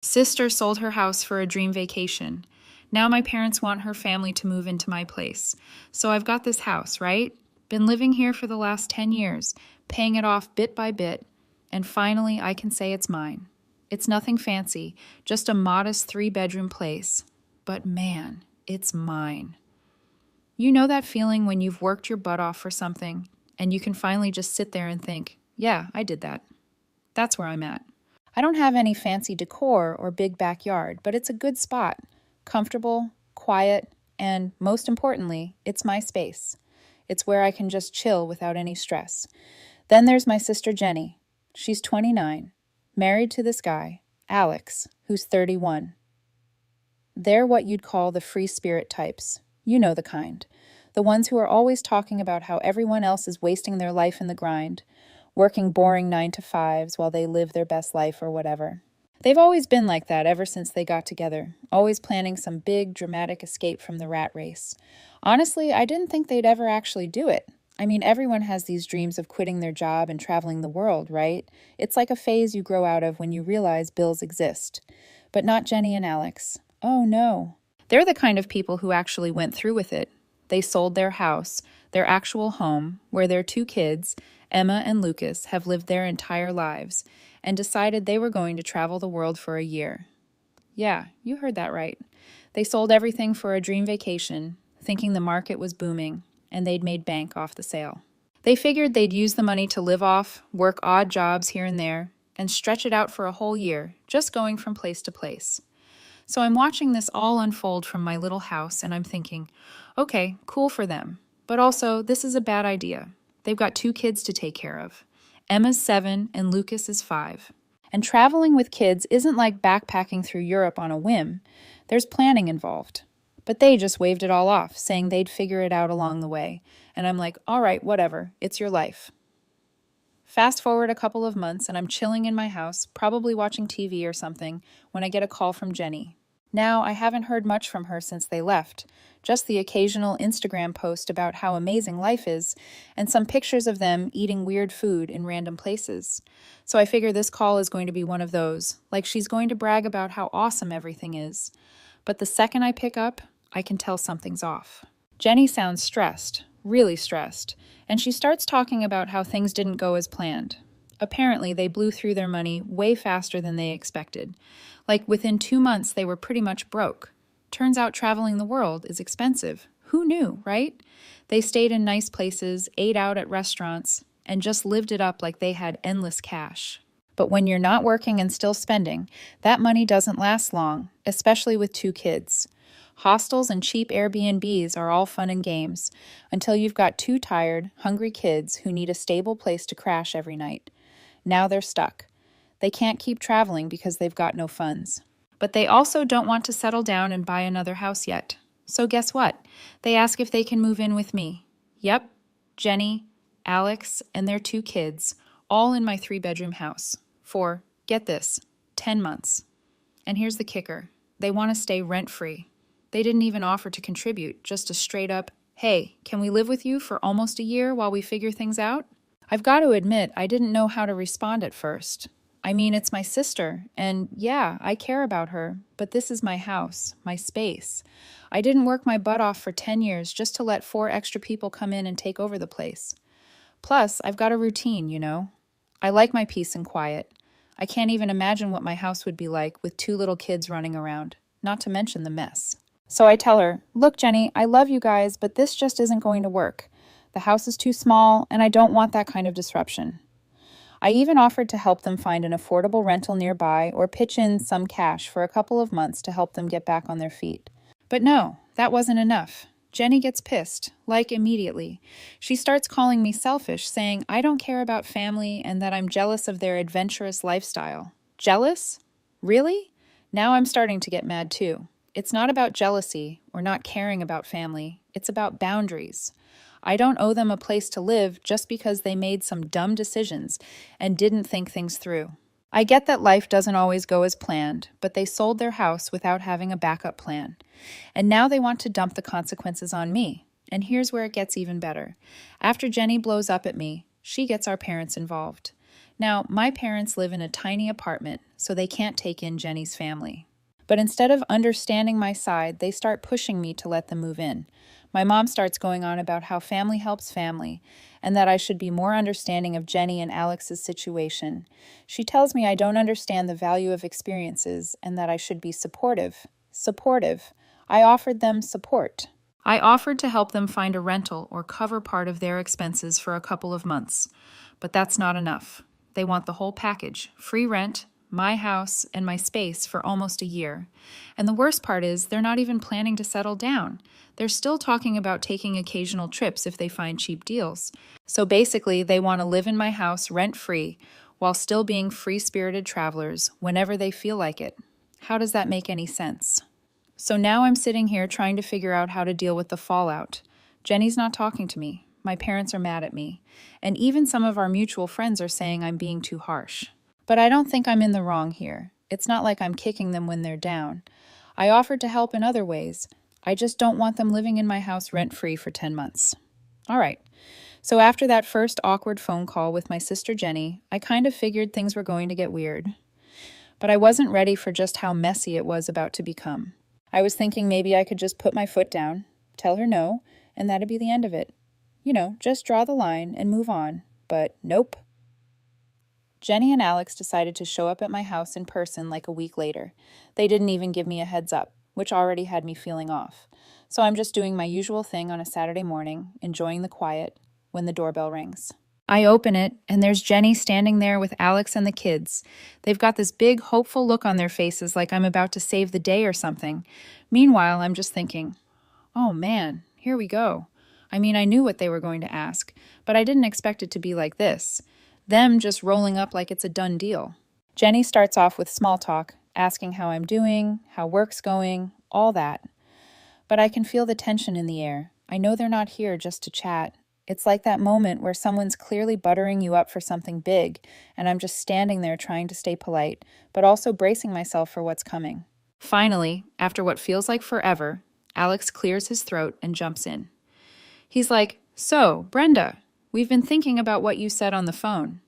Sister sold her house for a dream vacation. Now my parents want her family to move into my place. So I've got this house, right? Been living here for the last 10 years, paying it off bit by bit, and finally I can say it's mine. It's nothing fancy, just a modest 3-bedroom place. But man, it's mine. You know that feeling when you've worked your butt off for something, and you can finally just sit there and think, yeah, I did that. That's where I'm at. I don't have any fancy decor or big backyard, but it's a good spot. Comfortable, quiet, and most importantly, it's my space. It's where I can just chill without any stress. Then there's my sister Jenny. She's 29, married to this guy, Alex, who's 31. They're what you'd call the free spirit types. You know the kind. The ones who are always talking about how everyone else is wasting their life in the grind, working boring 9-to-5s while they live their best life or whatever. They've always been like that ever since they got together, always planning some big, dramatic escape from the rat race. Honestly, I didn't think they'd ever actually do it. I mean, everyone has these dreams of quitting their job and traveling the world, right? It's like a phase you grow out of when you realize bills exist. But not Jenny and Alex. Oh no. They're the kind of people who actually went through with it. They sold their house, their actual home, where their 2 kids, Emma and Lucas, have lived their entire lives, and decided they were going to travel the world for a year. Yeah, you heard that right. They sold everything for a dream vacation, thinking the market was booming, and they'd made bank off the sale. They figured they'd use the money to live off, work odd jobs here and there, and stretch it out for a whole year, just going from place to place. So I'm watching this all unfold from my little house, and I'm thinking, okay, cool for them. But also, this is a bad idea. They've got 2 kids to take care of. Emma's 7 and Lucas is 5. And traveling with kids isn't like backpacking through Europe on a whim. There's planning involved. But they just waved it all off, saying they'd figure it out along the way. And I'm like, all right, whatever, it's your life. Fast forward a couple of months, and I'm chilling in my house, probably watching TV or something, when I get a call from Jenny. Now, I haven't heard much from her since they left, just the occasional Instagram post about how amazing life is, and some pictures of them eating weird food in random places. So I figure this call is going to be one of those, like she's going to brag about how awesome everything is. But the second I pick up, I can tell something's off. Jenny sounds stressed, really stressed, and she starts talking about how things didn't go as planned. Apparently, they blew through their money way faster than they expected. Like within 2 months, they were pretty much broke. Turns out traveling the world is expensive. Who knew, right? They stayed in nice places, ate out at restaurants, and just lived it up like they had endless cash. But when you're not working and still spending, that money doesn't last long, especially with 2 kids. Hostels and cheap Airbnbs are all fun and games, until you've got 2 tired, hungry kids who need a stable place to crash every night. Now they're stuck. They can't keep traveling because they've got no funds. But they also don't want to settle down and buy another house yet. So guess what? They ask if they can move in with me. Yep, Jenny, Alex, and their 2 kids, all in my 3-bedroom house. For, get this, 10 months. And here's the kicker. They want to stay rent-free. They didn't even offer to contribute, just a straight-up, hey, can we live with you for almost a year while we figure things out? I've got to admit, I didn't know how to respond at first. I mean, it's my sister, and yeah, I care about her, but this is my house, my space. I didn't work my butt off for 10 years just to let 4 extra people come in and take over the place. Plus, I've got a routine, you know. I like my peace and quiet. I can't even imagine what my house would be like with 2 little kids running around, not to mention the mess. So I tell her, look, Jenny, I love you guys, but this just isn't going to work. The house is too small, and I don't want that kind of disruption. I even offered to help them find an affordable rental nearby or pitch in some cash for a couple of months to help them get back on their feet. But no, that wasn't enough. Jenny gets pissed, like immediately. She starts calling me selfish, saying I don't care about family and that I'm jealous of their adventurous lifestyle. Jealous? Really? Now I'm starting to get mad too. It's not about jealousy or not caring about family. It's about boundaries. I don't owe them a place to live just because they made some dumb decisions and didn't think things through. I get that life doesn't always go as planned, but they sold their house without having a backup plan. And now they want to dump the consequences on me. And here's where it gets even better. After Jenny blows up at me, she gets our parents involved. Now, my parents live in a tiny apartment, so they can't take in Jenny's family. But instead of understanding my side, they start pushing me to let them move in. My mom starts going on about how family helps family, and that I should be more understanding of Jenny and Alex's situation. She tells me I don't understand the value of experiences, and that I should be supportive. Supportive. I offered them support. I offered to help them find a rental or cover part of their expenses for a couple of months. But that's not enough. They want the whole package, free rent, my house, and my space for almost a year. And the worst part is they're not even planning to settle down. They're still talking about taking occasional trips if they find cheap deals. So basically, they want to live in my house rent-free while still being free-spirited travelers whenever they feel like it. How does that make any sense? So now I'm sitting here trying to figure out how to deal with the fallout. Jenny's not talking to me. My parents are mad at me. And even some of our mutual friends are saying I'm being too harsh. But I don't think I'm in the wrong here. It's not like I'm kicking them when they're down. I offered to help in other ways. I just don't want them living in my house rent-free for 10 months. All right. So after that first awkward phone call with my sister Jenny, I kind of figured things were going to get weird. But I wasn't ready for just how messy it was about to become. I was thinking maybe I could just put my foot down, tell her no, and that'd be the end of it. You know, just draw the line and move on. But nope. Jenny and Alex decided to show up at my house in person like a week later. They didn't even give me a heads up, which already had me feeling off. So I'm just doing my usual thing on a Saturday morning, enjoying the quiet, when the doorbell rings. I open it, and there's Jenny standing there with Alex and the kids. They've got this big, hopeful look on their faces like I'm about to save the day or something. Meanwhile, I'm just thinking, oh man, here we go. I mean, I knew what they were going to ask, but I didn't expect it to be like this. Them just rolling up like it's a done deal. Jenny starts off with small talk, asking how I'm doing, how work's going, all that. But I can feel the tension in the air. I know they're not here just to chat. It's like that moment where someone's clearly buttering you up for something big, and I'm just standing there trying to stay polite, but also bracing myself for what's coming. Finally, after what feels like forever, Alex clears his throat and jumps in. He's like, "So, Brenda, we've been thinking about what you said on the phone."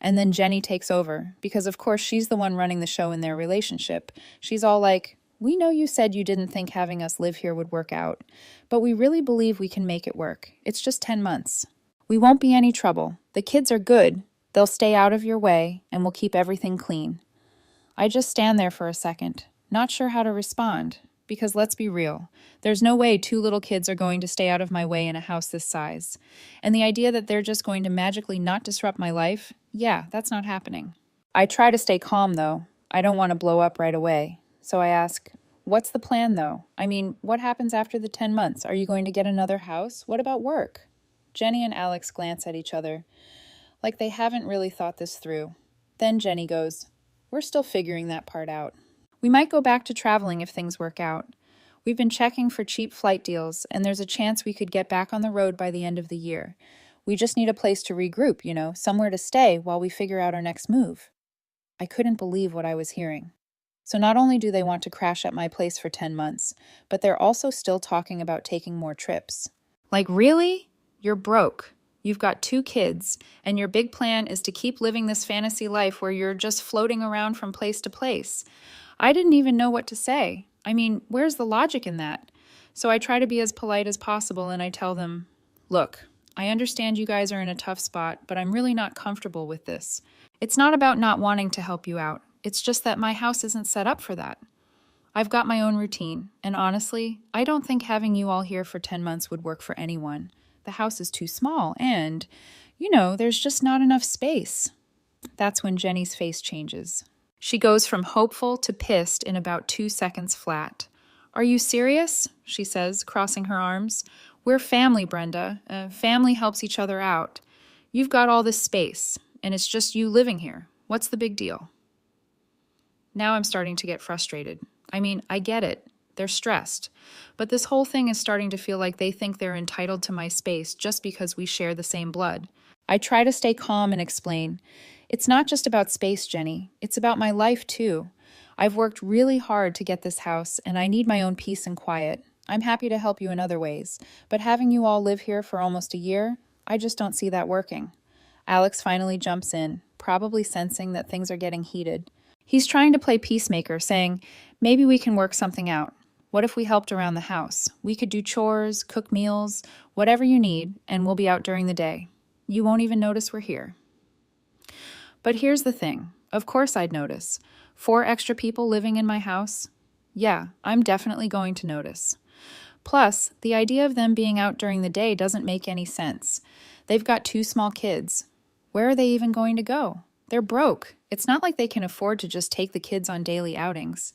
And then Jenny takes over, because of course she's the one running the show in their relationship. She's all like, "We know you said you didn't think having us live here would work out, but we really believe we can make it work. It's just 10 months. We won't be any trouble. The kids are good. They'll stay out of your way, and we'll keep everything clean." I just stand there for a second, not sure how to respond. Because let's be real, there's no way 2 little kids are going to stay out of my way in a house this size. And the idea that they're just going to magically not disrupt my life, yeah, that's not happening. I try to stay calm, though. I don't want to blow up right away. So I ask, what's the plan, though? I mean, what happens after the 10 months? Are you going to get another house? What about work? Jenny and Alex glance at each other, like they haven't really thought this through. Then Jenny goes, "We're still figuring that part out. We might go back to traveling if things work out. We've been checking for cheap flight deals, and there's a chance we could get back on the road by the end of the year. We just need a place to regroup, somewhere to stay while we figure out our next move." I couldn't believe what I was hearing. So not only do they want to crash at my place for 10 months, but they're also still talking about taking more trips. Like, really? You're broke. You've got 2 kids, and your big plan is to keep living this fantasy life where you're just floating around from place to place. I didn't even know what to say. I mean, where's the logic in that? So I try to be as polite as possible, and I tell them, "Look, I understand you guys are in a tough spot, but I'm really not comfortable with this. It's not about not wanting to help you out. It's just that my house isn't set up for that. I've got my own routine, and honestly, I don't think having you all here for 10 months would work for anyone. The house is too small, and, there's just not enough space." That's when Jenny's face changes. She goes from hopeful to pissed in about 2 seconds flat. "Are you serious?" she says, crossing her arms. "We're family, Brenda. Family helps each other out. You've got all this space, and it's just you living here. What's the big deal?" Now I'm starting to get frustrated. I mean, I get it. They're stressed. But this whole thing is starting to feel like they think they're entitled to my space just because we share the same blood. I try to stay calm and explain, "It's not just about space, Jenny. It's about my life, too. I've worked really hard to get this house, and I need my own peace and quiet. I'm happy to help you in other ways, but having you all live here for almost a year, I just don't see that working. Alex finally jumps in, probably sensing that things are getting heated. He's trying to play peacemaker, saying, maybe we can work something out. What if we helped around the house? We could do chores, cook meals, whatever you need, and we'll be out during the day. You won't even notice we're here. But here's the thing. Of course I'd notice. 4 extra people living in my house? Yeah, I'm definitely going to notice. Plus, the idea of them being out during the day doesn't make any sense. They've got 2 small kids. Where are they even going to go? They're broke. It's not like they can afford to just take the kids on daily outings.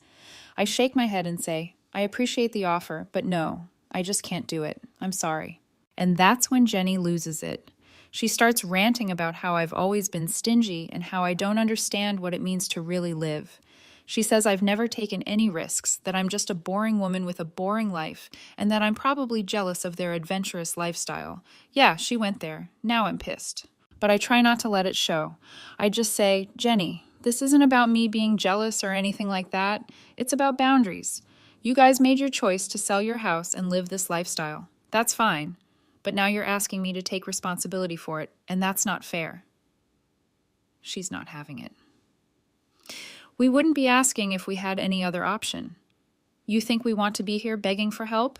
I shake my head and say, I appreciate the offer, but no, I just can't do it. I'm sorry. And that's when Jenny loses it. She starts ranting about how I've always been stingy and how I don't understand what it means to really live. She says I've never taken any risks, that I'm just a boring woman with a boring life, and that I'm probably jealous of their adventurous lifestyle. Yeah, she went there. Now I'm pissed. But I try not to let it show. I just say, Jenny, this isn't about me being jealous or anything like that. It's about boundaries. You guys made your choice to sell your house and live this lifestyle. That's fine. But now you're asking me to take responsibility for it, and that's not fair. She's not having it. We wouldn't be asking if we had any other option. You think we want to be here begging for help?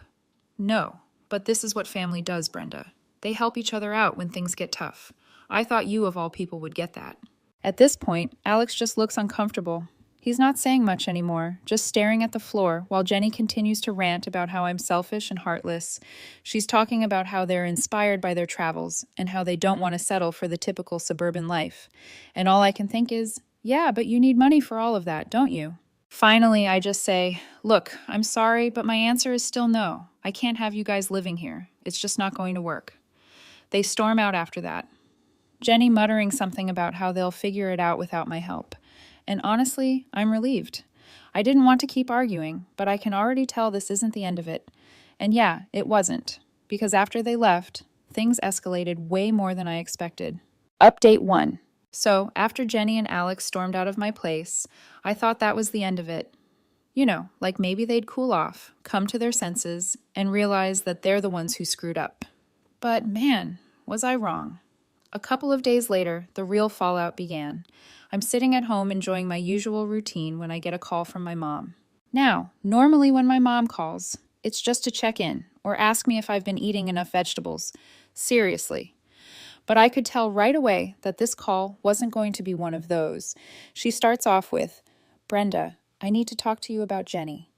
No, but this is what family does, Brenda. They help each other out when things get tough. I thought you, of all people, would get that. At this point, Alex just looks uncomfortable. He's not saying much anymore, just staring at the floor while Jenny continues to rant about how I'm selfish and heartless. She's talking about how they're inspired by their travels and how they don't want to settle for the typical suburban life. And all I can think is, yeah, but you need money for all of that, don't you? Finally, I just say, look, I'm sorry, but my answer is still no. I can't have you guys living here. It's just not going to work. They storm out after that. Jenny muttering something about how they'll figure it out without my help. And honestly, I'm relieved. I didn't want to keep arguing, but I can already tell this isn't the end of it. And yeah, it wasn't, because after they left, things escalated way more than I expected. Update 1. So, after Jenny and Alex stormed out of my place, I thought that was the end of it. You know, like maybe they'd cool off, come to their senses, and realize that they're the ones who screwed up. But man, was I wrong. A couple of days later, the real fallout began. I'm sitting at home enjoying my usual routine when I get a call from my mom. Now, normally when my mom calls, it's just to check in or ask me if I've been eating enough vegetables. Seriously. But I could tell right away that this call wasn't going to be one of those. She starts off with, Brenda, I need to talk to you about Jenny.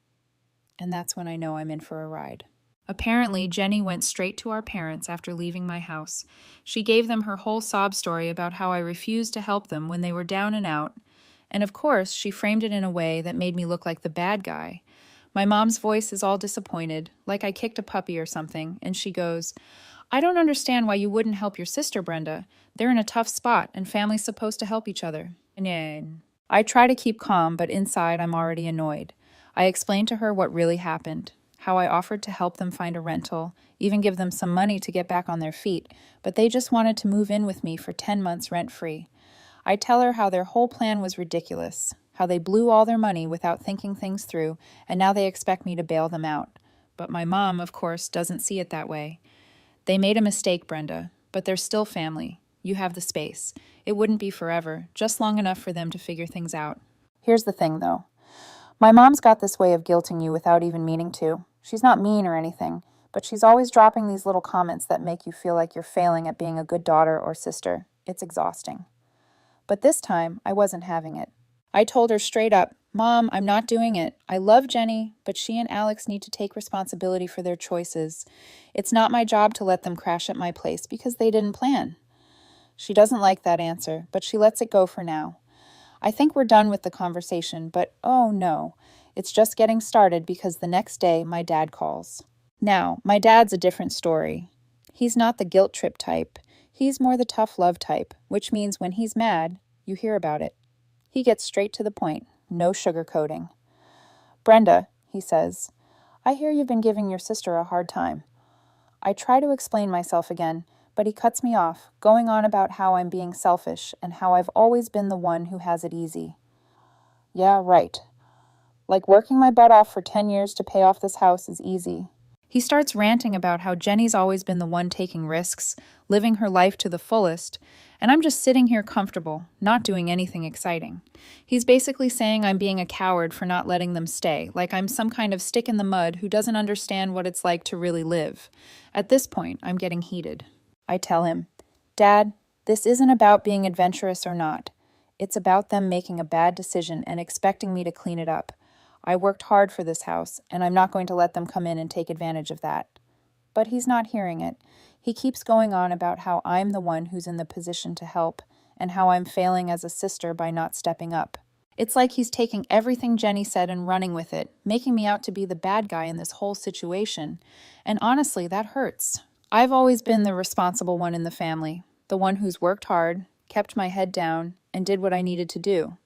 And that's when I know I'm in for a ride. Apparently, Jenny went straight to our parents after leaving my house. She gave them her whole sob story about how I refused to help them when they were down and out. And of course, she framed it in a way that made me look like the bad guy. My mom's voice is all disappointed, like I kicked a puppy or something, and she goes, I don't understand why you wouldn't help your sister, Brenda. They're in a tough spot, and family's supposed to help each other. I try to keep calm, but inside I'm already annoyed. I explain to her what really happened, how I offered to help them find a rental, even give them some money to get back on their feet, but they just wanted to move in with me for 10 months rent-free. I tell her how their whole plan was ridiculous, how they blew all their money without thinking things through, and now they expect me to bail them out. But my mom, of course, doesn't see it that way. They made a mistake, Brenda, but they're still family. You have the space. It wouldn't be forever, just long enough for them to figure things out. Here's the thing, though. My mom's got this way of guilting you without even meaning to. She's not mean or anything, but she's always dropping these little comments that make you feel like you're failing at being a good daughter or sister. It's exhausting. But this time, I wasn't having it. I told her straight up, Mom, I'm not doing it. I love Jenny, but she and Alex need to take responsibility for their choices. It's not my job to let them crash at my place because they didn't plan. She doesn't like that answer, but she lets it go for now. I think we're done with the conversation, but oh no, it's just getting started because the next day my dad calls. Now, my dad's a different story. He's not the guilt trip type. He's more the tough love type, which means when he's mad, you hear about it. He gets straight to the point, no sugarcoating. Brenda, he says, I hear you've been giving your sister a hard time. I try to explain myself again, but he cuts me off, going on about how I'm being selfish and how I've always been the one who has it easy. Yeah, right. Like working my butt off for 10 years to pay off this house is easy. He starts ranting about how Jenny's always been the one taking risks, living her life to the fullest, and I'm just sitting here comfortable, not doing anything exciting. He's basically saying I'm being a coward for not letting them stay, like I'm some kind of stick in the mud who doesn't understand what it's like to really live. At this point, I'm getting heated. I tell him, "Dad, this isn't about being adventurous or not. It's about them making a bad decision and expecting me to clean it up. I worked hard for this house, and I'm not going to let them come in and take advantage of that." But he's not hearing it. He keeps going on about how I'm the one who's in the position to help, and how I'm failing as a sister by not stepping up. It's like he's taking everything Jenny said and running with it, making me out to be the bad guy in this whole situation. And honestly, that hurts. I've always been the responsible one in the family, the one who's worked hard, kept my head down, and did what I needed to do.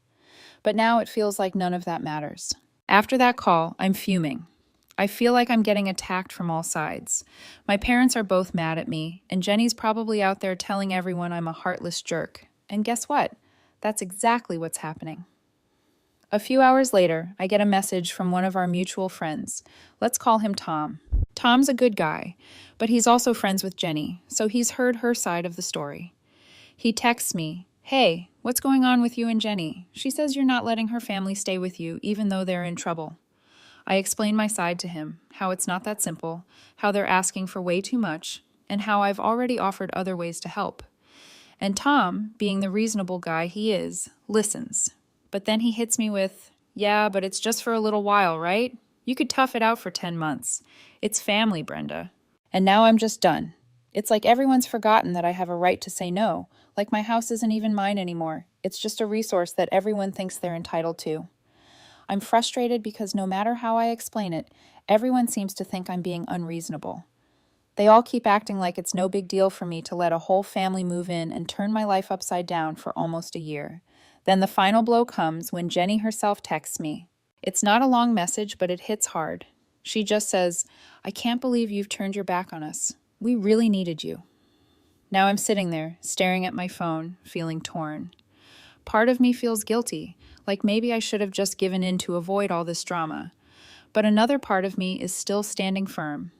But now it feels like none of that matters. After that call, I'm fuming. I feel like I'm getting attacked from all sides. My parents are both mad at me, and Jenny's probably out there telling everyone I'm a heartless jerk. And guess what? That's exactly what's happening. A few hours later, I get a message from one of our mutual friends. Let's call him Tom. Tom's a good guy, but he's also friends with Jenny, so he's heard her side of the story. He texts me, "Hey, what's going on with you and Jenny? She says you're not letting her family stay with you, even though they're in trouble." I explain my side to him, how it's not that simple, how they're asking for way too much, and how I've already offered other ways to help. And Tom, being the reasonable guy he is, listens. But then he hits me with, "Yeah, but it's just for a little while, right? You could tough it out for 10 months. It's family, Brenda." And now I'm just done. It's like everyone's forgotten that I have a right to say no, like my house isn't even mine anymore. It's just a resource that everyone thinks they're entitled to. I'm frustrated because no matter how I explain it, everyone seems to think I'm being unreasonable. They all keep acting like it's no big deal for me to let a whole family move in and turn my life upside down for almost a year. Then the final blow comes when Jenny herself texts me. It's not a long message, but it hits hard. She just says, "I can't believe you've turned your back on us. We really needed you." Now I'm sitting there, staring at my phone, feeling torn. Part of me feels guilty, like maybe I should have just given in to avoid all this drama. But another part of me is still standing firm.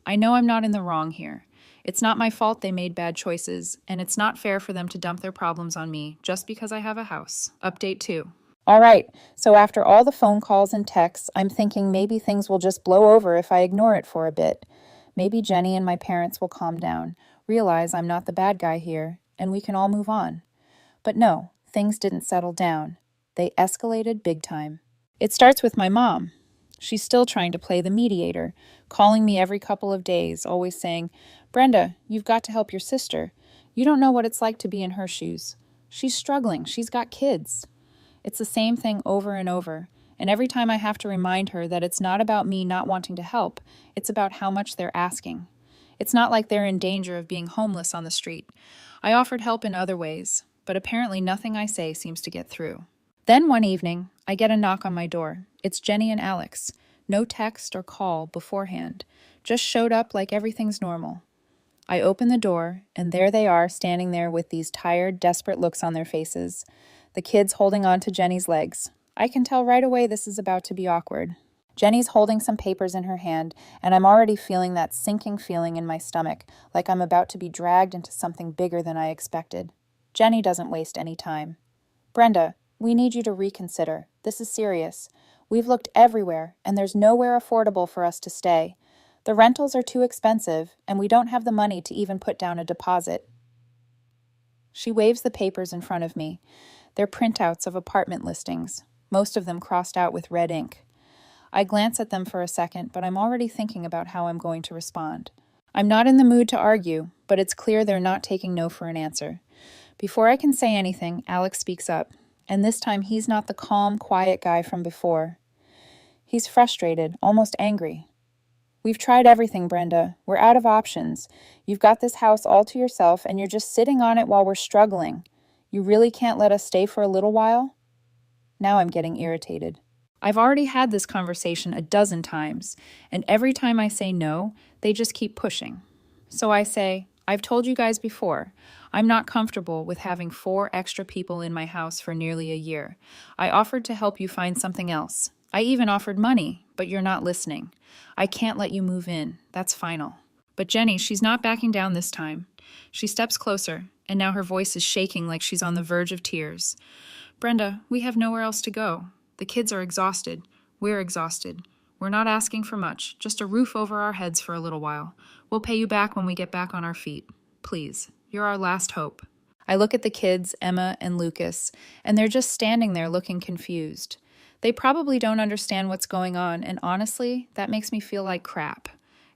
I know I'm not in the wrong here. It's not my fault they made bad choices, and it's not fair for them to dump their problems on me just because I have a house. Update 2. All right, so after all the phone calls and texts, I'm thinking maybe things will just blow over if I ignore it for a bit. Maybe Jenny and my parents will calm down, realize I'm not the bad guy here, and we can all move on. But no, things didn't settle down. They escalated big time. It starts with my mom. She's still trying to play the mediator, calling me every couple of days, always saying, "Brenda, you've got to help your sister. You don't know what it's like to be in her shoes. She's struggling. She's got kids." It's the same thing over and over, and every time I have to remind her that it's not about me not wanting to help, it's about how much they're asking. It's not like they're in danger of being homeless on the street. I offered help in other ways, but apparently nothing I say seems to get through. Then one evening, I get a knock on my door. It's Jenny and Alex. No text or call beforehand. Just showed up like everything's normal. I open the door, and there they are standing there with these tired, desperate looks on their faces. The kids holding on to Jenny's legs. I can tell right away this is about to be awkward. Jenny's holding some papers in her hand, and I'm already feeling that sinking feeling in my stomach, like I'm about to be dragged into something bigger than I expected. Jenny doesn't waste any time. "Brenda, we need you to reconsider. This is serious. We've looked everywhere, and there's nowhere affordable for us to stay. The rentals are too expensive, and we don't have the money to even put down a deposit." She waves the papers in front of me. They're printouts of apartment listings, most of them crossed out with red ink. I glance at them for a second, but I'm already thinking about how I'm going to respond. I'm not in the mood to argue, but it's clear they're not taking no for an answer. Before I can say anything, Alex speaks up, and this time he's not the calm, quiet guy from before. He's frustrated, almost angry. "We've tried everything, Brenda. We're out of options. You've got this house all to yourself, and you're just sitting on it while we're struggling. You really can't let us stay for a little while?" Now I'm getting irritated. I've already had this conversation a dozen times, and every time I say no, they just keep pushing. So I say, "I've told you guys before, I'm not comfortable with having 4 extra people in my house for nearly a year. I offered to help you find something else. I even offered money, but you're not listening. I can't let you move in. That's final. But Jenny, she's not backing down this time. She steps closer, and now her voice is shaking like she's on the verge of tears. Brenda, we have nowhere else to go. The kids are exhausted. We're exhausted. We're not asking for much, just a roof over our heads for a little while. We'll pay you back when we get back on our feet. Please, you're our last hope. I look at the kids, Emma and Lucas, and they're just standing there looking confused. They probably don't understand what's going on, and honestly, that makes me feel like crap.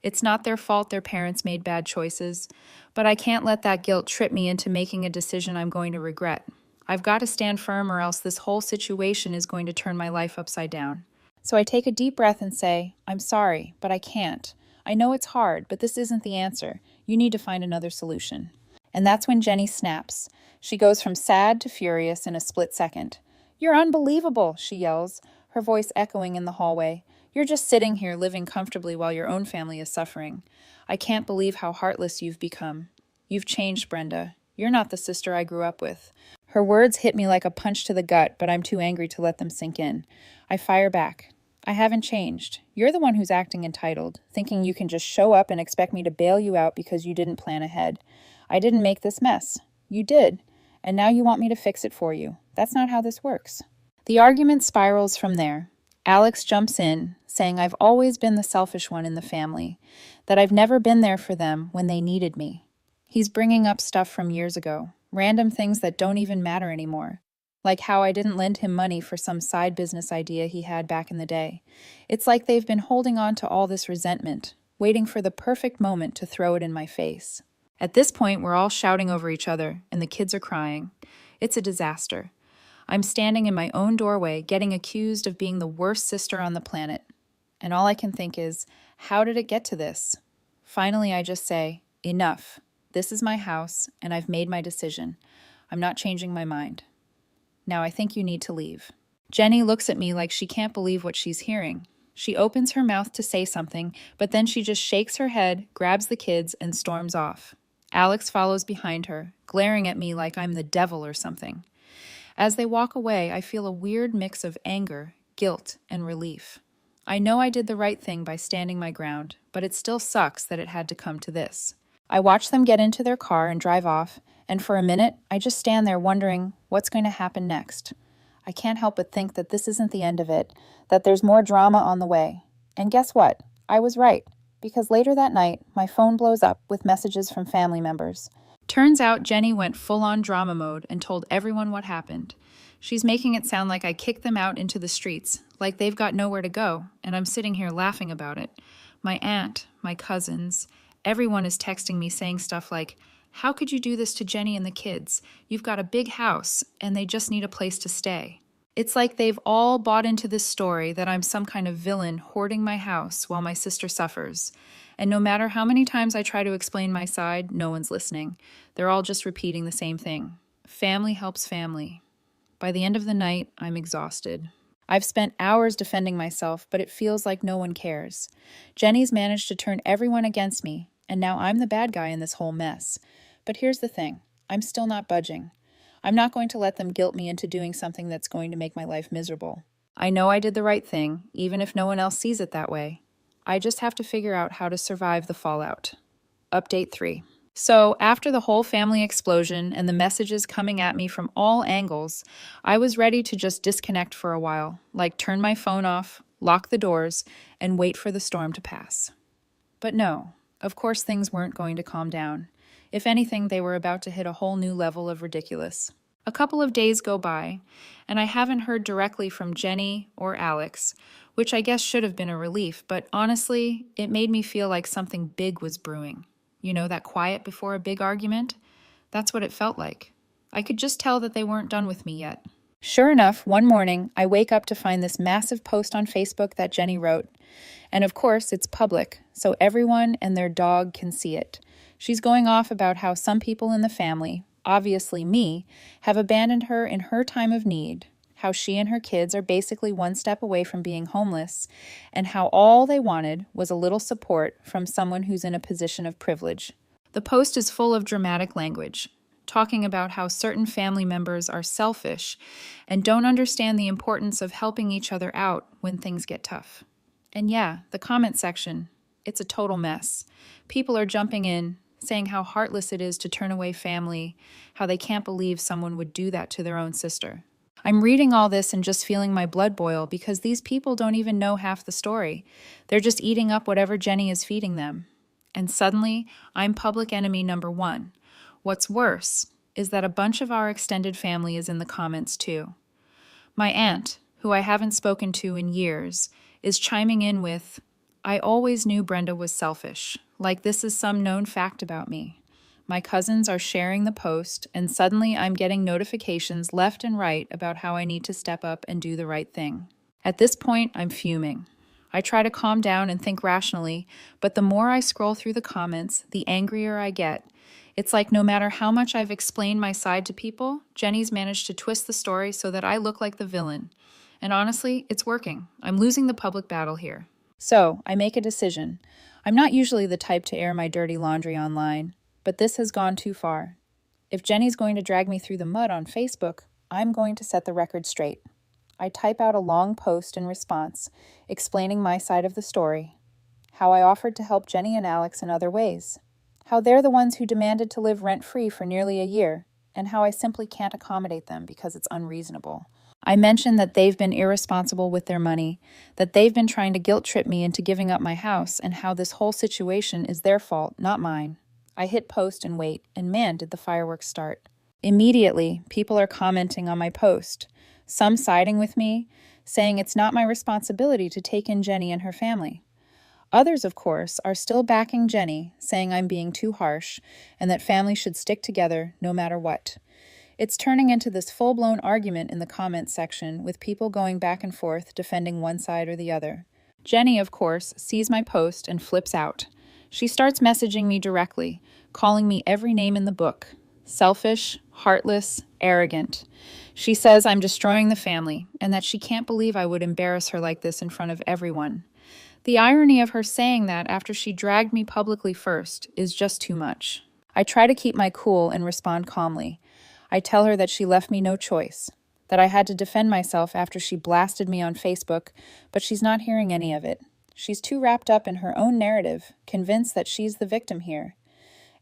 It's not their fault their parents made bad choices, but I can't let that guilt trip me into making a decision I'm going to regret. I've got to stand firm or else this whole situation is going to turn my life upside down. So I take a deep breath and say, I'm sorry, but I can't. I know it's hard, but this isn't the answer. You need to find another solution. And that's when Jenny snaps. She goes from sad to furious in a split second. You're unbelievable, she yells, her voice echoing in the hallway. You're just sitting here living comfortably while your own family is suffering. I can't believe how heartless you've become. You've changed, Brenda. You're not the sister I grew up with. Her words hit me like a punch to the gut, but I'm too angry to let them sink in. I fire back. I haven't changed. You're the one who's acting entitled, thinking you can just show up and expect me to bail you out because you didn't plan ahead. I didn't make this mess. You did. And now you want me to fix it for you. That's not how this works. The argument spirals from there. Alex jumps in, saying I've always been the selfish one in the family, that I've never been there for them when they needed me. He's bringing up stuff from years ago, random things that don't even matter anymore, like how I didn't lend him money for some side business idea he had back in the day. It's like they've been holding on to all this resentment, waiting for the perfect moment to throw it in my face. At this point, we're all shouting over each other, and the kids are crying. It's a disaster. I'm standing in my own doorway, getting accused of being the worst sister on the planet. And all I can think is, how did it get to this? Finally, I just say, enough. This is my house, and I've made my decision. I'm not changing my mind. Now I think you need to leave. Jenny looks at me like she can't believe what she's hearing. She opens her mouth to say something, but then she just shakes her head, grabs the kids, and storms off. Alex follows behind her, glaring at me like I'm the devil or something. As they walk away, I feel a weird mix of anger, guilt, and relief. I know I did the right thing by standing my ground, but it still sucks that it had to come to this. I watch them get into their car and drive off, and for a minute, I just stand there wondering what's going to happen next. I can't help but think that this isn't the end of it, that there's more drama on the way. And guess what? I was right, because later that night, my phone blows up with messages from family members. Turns out Jenny went full-on drama mode and told everyone what happened. She's making it sound like I kicked them out into the streets, like they've got nowhere to go, and I'm sitting here laughing about it. My aunt, my cousins, everyone is texting me saying stuff like, how could you do this to Jenny and the kids? You've got a big house, and they just need a place to stay. It's like they've all bought into this story that I'm some kind of villain hoarding my house while my sister suffers. And no matter how many times I try to explain my side, no one's listening. They're all just repeating the same thing. Family helps family. By the end of the night, I'm exhausted. I've spent hours defending myself, but it feels like no one cares. Jenny's managed to turn everyone against me, and now I'm the bad guy in this whole mess. But here's the thing. I'm still not budging. I'm not going to let them guilt me into doing something that's going to make my life miserable. I know I did the right thing, even if no one else sees it that way. I just have to figure out how to survive the fallout. Update 3. So, after the whole family explosion and the messages coming at me from all angles, I was ready to just disconnect for a while, like turn my phone off, lock the doors, and wait for the storm to pass. But no, of course things weren't going to calm down. If anything, they were about to hit a whole new level of ridiculous. A couple of days go by, and I haven't heard directly from Jenny or Alex, which I guess should have been a relief, but honestly, it made me feel like something big was brewing. You know, that quiet before a big argument? That's what it felt like. I could just tell that they weren't done with me yet. Sure enough, one morning, I wake up to find this massive post on Facebook that Jenny wrote. And of course, it's public, so everyone and their dog can see it. She's going off about how some people in the family, obviously me, have abandoned her in her time of need, how she and her kids are basically one step away from being homeless, and how all they wanted was a little support from someone who's in a position of privilege. The post is full of dramatic language. talking about how certain family members are selfish and don't understand the importance of helping each other out when things get tough. And yeah, the comment section, it's a total mess. People are jumping in, saying how heartless it is to turn away family, how they can't believe someone would do that to their own sister. I'm reading all this and just feeling my blood boil because these people don't even know half the story. They're just eating up whatever Jenny is feeding them. And suddenly, I'm public enemy number one. What's worse is that a bunch of our extended family is in the comments too. My aunt, who I haven't spoken to in years, is chiming in with, "I always knew Brenda was selfish, like this is some known fact about me." My cousins are sharing the post, and suddenly I'm getting notifications left and right about how I need to step up and do the right thing. At this point, I'm fuming. I try to calm down and think rationally, but the more I scroll through the comments, the angrier I get. It's like no matter how much I've explained my side to people, Jenny's managed to twist the story so that I look like the villain. And honestly, it's working. I'm losing the public battle here. So, I make a decision. I'm not usually the type to air my dirty laundry online, but this has gone too far. If Jenny's going to drag me through the mud on Facebook, I'm going to set the record straight. I type out a long post in response, explaining my side of the story, how I offered to help Jenny and Alex in other ways, how they're the ones who demanded to live rent-free for nearly a year, and how I simply can't accommodate them because it's unreasonable. I mention that they've been irresponsible with their money, that they've been trying to guilt-trip me into giving up my house, and how this whole situation is their fault, not mine. I hit post and wait, and man, did the fireworks start. Immediately, people are commenting on my post, some siding with me, saying it's not my responsibility to take in Jenny and her family. Others, of course, are still backing Jenny, saying I'm being too harsh, and that families should stick together no matter what. It's turning into this full-blown argument in the comments section, with people going back and forth defending one side or the other. Jenny, of course, sees my post and flips out. She starts messaging me directly, calling me every name in the book. Selfish, heartless, arrogant. She says I'm destroying the family, and that she can't believe I would embarrass her like this in front of everyone. The irony of her saying that after she dragged me publicly first is just too much. I try to keep my cool and respond calmly. I tell her that she left me no choice, that I had to defend myself after she blasted me on Facebook, but she's not hearing any of it. She's too wrapped up in her own narrative, convinced that she's the victim here.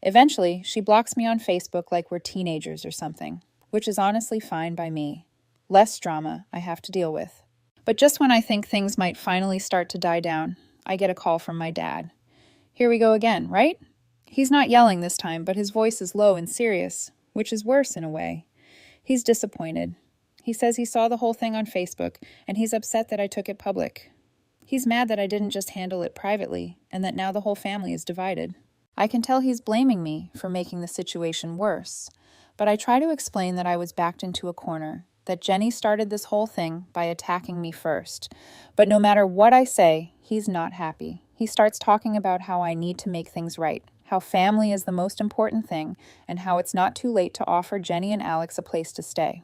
Eventually, she blocks me on Facebook like we're teenagers or something, which is honestly fine by me. Less drama I have to deal with. But just when I think things might finally start to die down, I get a call from my dad. Here we go again, right? He's not yelling this time, but his voice is low and serious, which is worse in a way. He's disappointed. He says he saw the whole thing on Facebook, and he's upset that I took it public. He's mad that I didn't just handle it privately, and that now the whole family is divided. I can tell he's blaming me for making the situation worse, but I try to explain that I was backed into a corner, that Jenny started this whole thing by attacking me first. But no matter what I say, he's not happy. He starts talking about how I need to make things right, how family is the most important thing, and how it's not too late to offer Jenny and Alex a place to stay.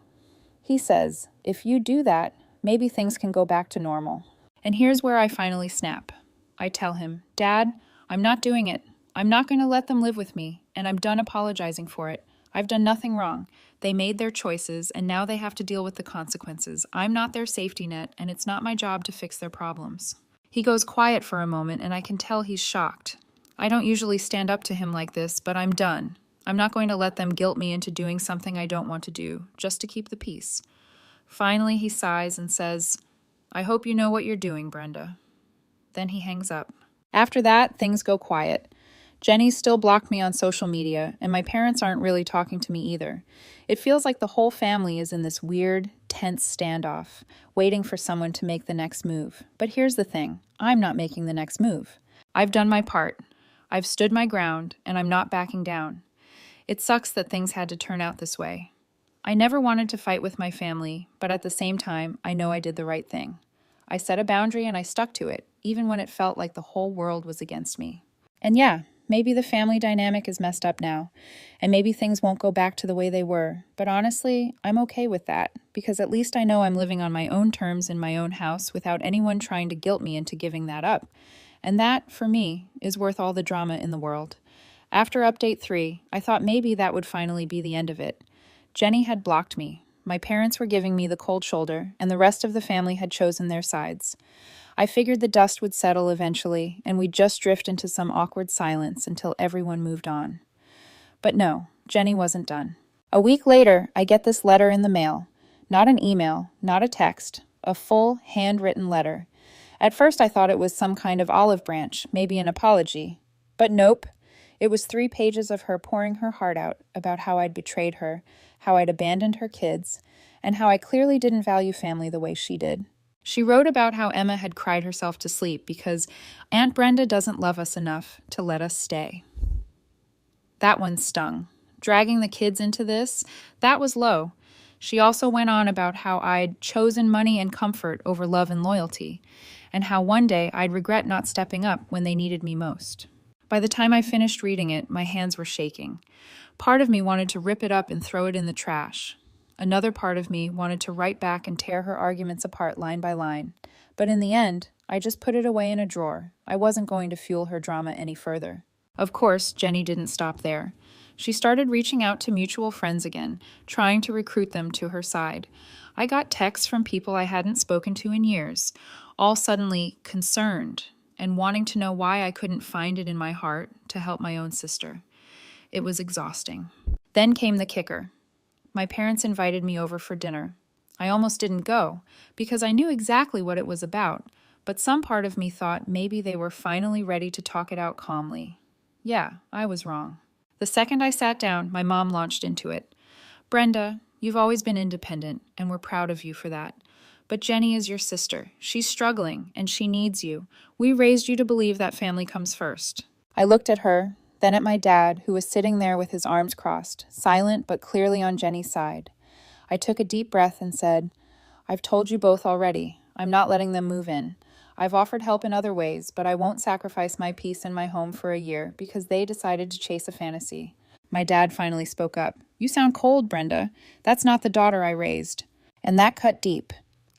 He says, if you do that, maybe things can go back to normal. And here's where I finally snap. I tell him, Dad, I'm not doing it. I'm not going to let them live with me, and I'm done apologizing for it. I've done nothing wrong. They made their choices, and now they have to deal with the consequences. I'm not their safety net, and it's not my job to fix their problems. He goes quiet for a moment, and I can tell he's shocked. I don't usually stand up to him like this, but I'm done. I'm not going to let them guilt me into doing something I don't want to do, just to keep the peace. Finally, he sighs and says, I hope you know what you're doing, Brenda. Then he hangs up. After that, things go quiet. Jenny's still blocked me on social media, and my parents aren't really talking to me either. It feels like the whole family is in this weird, tense standoff, waiting for someone to make the next move. But here's the thing, I'm not making the next move. I've done my part. I've stood my ground, and I'm not backing down. It sucks that things had to turn out this way. I never wanted to fight with my family, but at the same time, I know I did the right thing. I set a boundary and I stuck to it, even when it felt like the whole world was against me. And yeah, maybe the family dynamic is messed up now, and maybe things won't go back to the way they were, but honestly, I'm okay with that, because at least I know I'm living on my own terms in my own house without anyone trying to guilt me into giving that up. And that, for me, is worth all the drama in the world. After update 3, I thought maybe that would finally be the end of it. Jenny had blocked me. My parents were giving me the cold shoulder, and the rest of the family had chosen their sides. I figured the dust would settle eventually, and we'd just drift into some awkward silence until everyone moved on. But no, Jenny wasn't done. A week later, I get this letter in the mail. Not an email, not a text, a full, handwritten letter. At first I thought it was some kind of olive branch, maybe an apology. But nope. It was 3 pages of her pouring her heart out about how I'd betrayed her, how I'd abandoned her kids, and how I clearly didn't value family the way she did. She wrote about how Emma had cried herself to sleep because Aunt Brenda doesn't love us enough to let us stay. That one stung. Dragging the kids into this, that was low. She also went on about how I'd chosen money and comfort over love and loyalty, and how one day I'd regret not stepping up when they needed me most. By the time I finished reading it, my hands were shaking. Part of me wanted to rip it up and throw it in the trash. Another part of me wanted to write back and tear her arguments apart line by line. But in the end, I just put it away in a drawer. I wasn't going to fuel her drama any further. Of course, Jenny didn't stop there. She started reaching out to mutual friends again, trying to recruit them to her side. I got texts from people I hadn't spoken to in years, all suddenly concerned and wanting to know why I couldn't find it in my heart to help my own sister. It was exhausting. Then came the kicker. My parents invited me over for dinner. I almost didn't go, because I knew exactly what it was about, but some part of me thought maybe they were finally ready to talk it out calmly. Yeah, I was wrong. The second I sat down, my mom launched into it. Brenda, you've always been independent, and we're proud of you for that. But Jenny is your sister. She's struggling, and she needs you. We raised you to believe that family comes first. I looked at her, then at my dad, who was sitting there with his arms crossed, silent but clearly on Jenny's side. I took a deep breath and said, I've told you both already. I'm not letting them move in. I've offered help in other ways, but I won't sacrifice my peace in my home for a year because they decided to chase a fantasy. My dad finally spoke up. You sound cold, Brenda. That's not the daughter I raised. And that cut deep.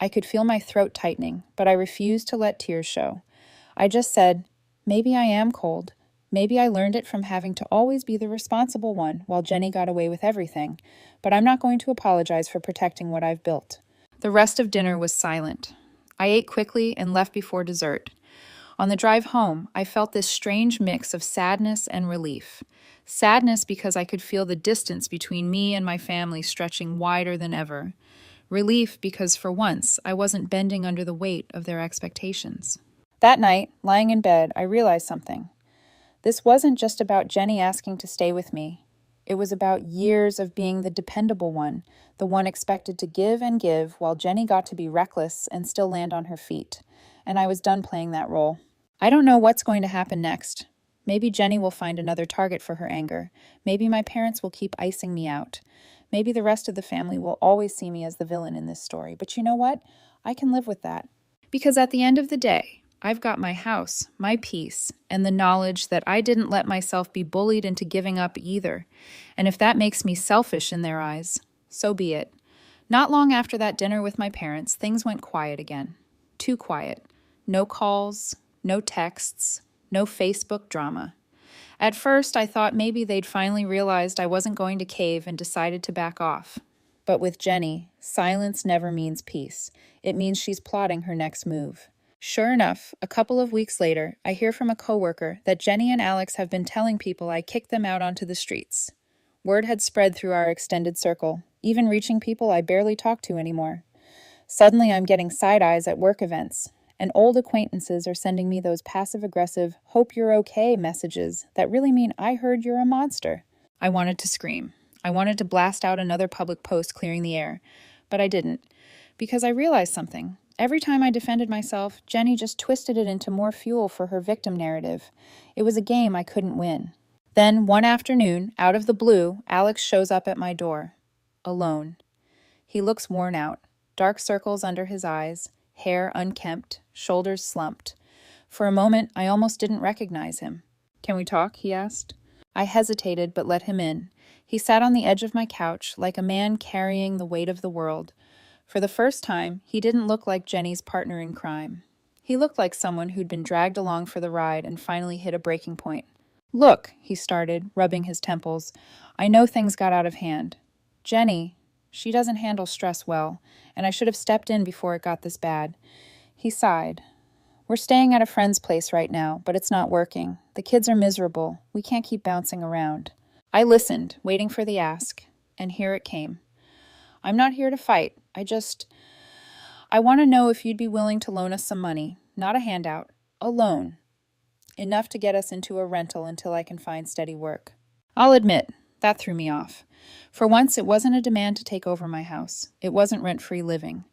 I could feel my throat tightening, but I refused to let tears show. I just said, maybe I am cold. Maybe I learned it from having to always be the responsible one while Jenny got away with everything, but I'm not going to apologize for protecting what I've built. The rest of dinner was silent. I ate quickly and left before dessert. On the drive home, I felt this strange mix of sadness and relief. Sadness because I could feel the distance between me and my family stretching wider than ever. Relief because for once, I wasn't bending under the weight of their expectations. That night, lying in bed, I realized something. This wasn't just about Jenny asking to stay with me. It was about years of being the dependable one, the one expected to give and give while Jenny got to be reckless and still land on her feet. And I was done playing that role. I don't know what's going to happen next. Maybe Jenny will find another target for her anger. Maybe my parents will keep icing me out. Maybe the rest of the family will always see me as the villain in this story. But you know what? I can live with that. Because at the end of the day, I've got my house, my peace, and the knowledge that I didn't let myself be bullied into giving up either. And if that makes me selfish in their eyes, so be it. Not long after that dinner with my parents, things went quiet again. Too quiet. No calls, no texts, no Facebook drama. At first, I thought maybe they'd finally realized I wasn't going to cave and decided to back off. But with Jenny, silence never means peace. It means she's plotting her next move. Sure enough, a couple of weeks later, I hear from a coworker that Jenny and Alex have been telling people I kicked them out onto the streets. Word had spread through our extended circle, even reaching people I barely talk to anymore. Suddenly, I'm getting side eyes at work events, and old acquaintances are sending me those passive-aggressive, hope you're okay messages that really mean I heard you're a monster. I wanted to scream. I wanted to blast out another public post clearing the air, but I didn't, because I realized something. Every time I defended myself, Jenny just twisted it into more fuel for her victim narrative. It was a game I couldn't win. Then, one afternoon, out of the blue, Alex shows up at my door. Alone. He looks worn out. Dark circles under his eyes, hair unkempt, shoulders slumped. For a moment, I almost didn't recognize him. Can we talk? He asked. I hesitated, but let him in. He sat on the edge of my couch, like a man carrying the weight of the world. For the first time, he didn't look like Jenny's partner in crime. He looked like someone who'd been dragged along for the ride and finally hit a breaking point. Look, he started, rubbing his temples. I know things got out of hand. Jenny, she doesn't handle stress well, and I should have stepped in before it got this bad. He sighed. We're staying at a friend's place right now, but it's not working. The kids are miserable. We can't keep bouncing around. I listened, waiting for the ask, and here it came. I'm not here to fight. I want to know if you'd be willing to loan us some money. Not a handout, a loan. Enough to get us into a rental until I can find steady work. I'll admit, that threw me off. For once, it wasn't a demand to take over my house. It wasn't rent-free living.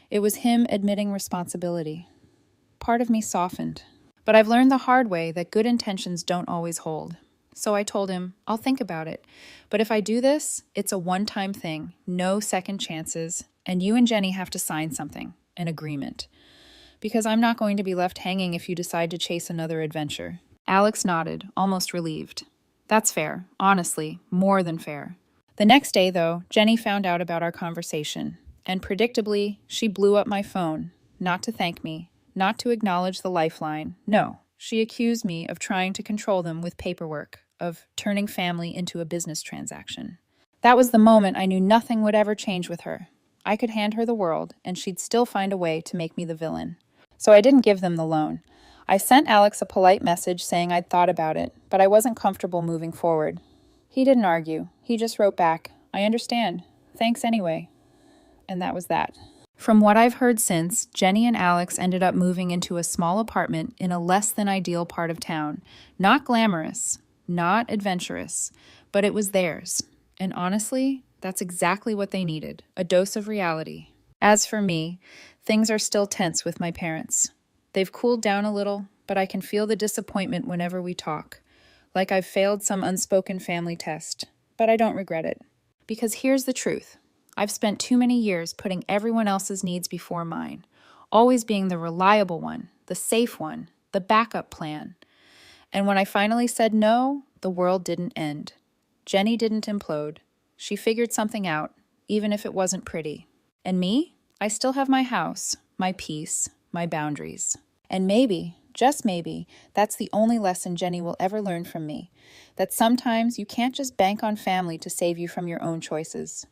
It was him admitting responsibility. Part of me softened. But I've learned the hard way that good intentions don't always hold. So I told him, I'll think about it. But if I do this, it's a one-time thing, no second chances, and you and Jenny have to sign something, an agreement. Because I'm not going to be left hanging if you decide to chase another adventure. Alex nodded, almost relieved. That's fair, honestly, more than fair. The next day, though, Jenny found out about our conversation, and predictably, she blew up my phone, not to thank me, not to acknowledge the lifeline. No, she accused me of trying to control them with paperwork, of turning family into a business transaction. That was the moment I knew nothing would ever change with her. I could hand her the world, and she'd still find a way to make me the villain. So I didn't give them the loan. I sent Alex a polite message saying I'd thought about it, but I wasn't comfortable moving forward. He didn't argue. He just wrote back, I understand. Thanks anyway. And that was that. From what I've heard since, Jenny and Alex ended up moving into a small apartment in a less than ideal part of town. Not glamorous, not adventurous, but it was theirs. And honestly, that's exactly what they needed, a dose of reality. As for me, things are still tense with my parents. They've cooled down a little, but I can feel the disappointment whenever we talk, like I've failed some unspoken family test, but I don't regret it. Because here's the truth. I've spent too many years putting everyone else's needs before mine, always being the reliable one, the safe one, the backup plan. And when I finally said no, the world didn't end. Jenny didn't implode. She figured something out, even if it wasn't pretty. And me? I still have my house, my peace, my boundaries. And maybe, just maybe, that's the only lesson Jenny will ever learn from me. That sometimes you can't just bank on family to save you from your own choices.